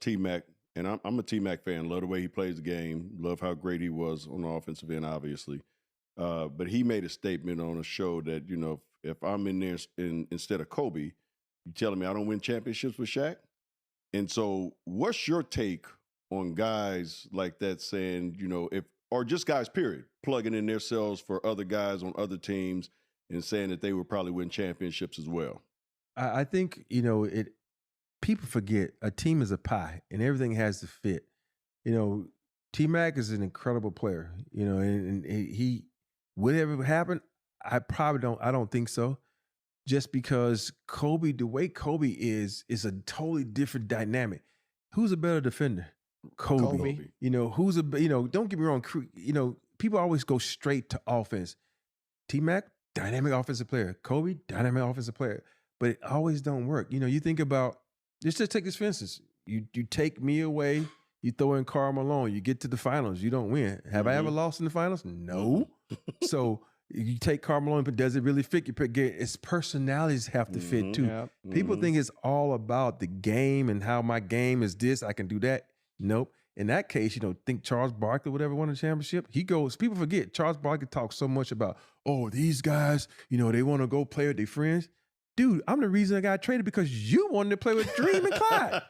T-Mac, and I'm a T-Mac fan. Love the way he plays the game. Love how great he was on the offensive end, obviously. But he made a statement on a show that, if I'm in there instead of Kobe, you telling me I don't win championships with Shaq? And so what's your take on guys like that saying, or just guys, period, plugging in themselves for other guys on other teams and saying that they would probably win championships as well? I think, people forget a team is a pie and everything has to fit. T-Mac is an incredible player, and he, whatever happened, I don't think so. Just because Kobe, the way Kobe is a totally different dynamic. Who's a better defender? Kobe. Don't get me wrong. People always go straight to offense. T-Mac, dynamic offensive player. Kobe, dynamic offensive player. But it always don't work. You think about, let's just take this for instance. You take me away, you throw in Karl Malone, you get to the finals, you don't win. Have I ever lost in the finals? No. So you take Karl Malone, but does it really fit? Its personalities have to fit too. Yep. People think it's all about the game and how my game is this, I can do that. Nope. In that case, think Charles Barkley, whatever, won the championship. People forget, Charles Barkley talks so much about, these guys, they want to go play with their friends. Dude, I'm the reason I got traded because you wanted to play with Dream and Clyde.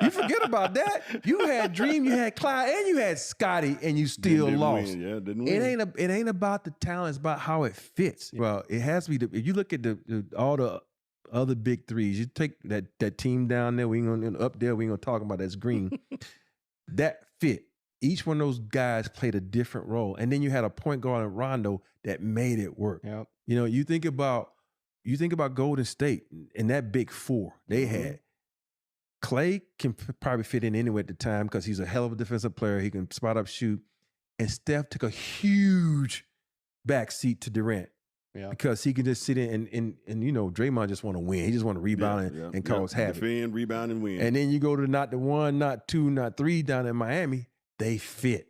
You forget about that. You had Dream, you had Clyde, and you had Scotty, and you still lost. Didn't win. It ain't about the talent, it's about how it fits. Well, it has to be. If you look at all the other big threes, you take that team down there, we ain't gonna up there, we ain't gonna talk about that's green. That fit. Each one of those guys played a different role, and then you had a point guard in Rondo that made it work. Yep. You think about Golden State and that big four they had. Clay can probably fit in anywhere at the time because he's a hell of a defensive player. He can spot up, shoot. And Steph took a huge backseat to Durant because he can just sit in and Draymond just want to win. He just want to rebound and cause havoc. Defend, rebound, and win. And then you go to not the one, not two, not three down in Miami. They fit.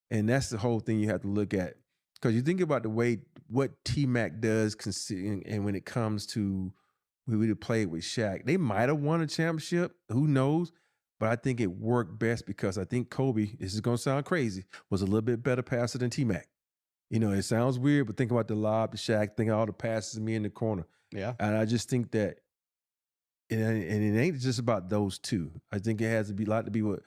And that's the whole thing you have to look at. Because you think about the way what T-Mac does, and when it comes to we would have played with Shaq, they might have won a championship. Who knows? But I think it worked best because I think Kobe, this is going to sound crazy, was a little bit better passer than T-Mac. It sounds weird, but think about the lob to Shaq, think of all the passes to me in the corner. Yeah. And I just think that, and it ain't just about those two. I think it has to be a lot to be what,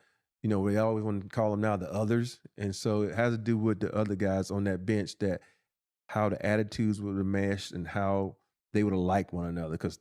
we always want to call them now the others. And so it has to do with the other guys on that bench, that how the attitudes would have meshed and how they would have liked one another. Because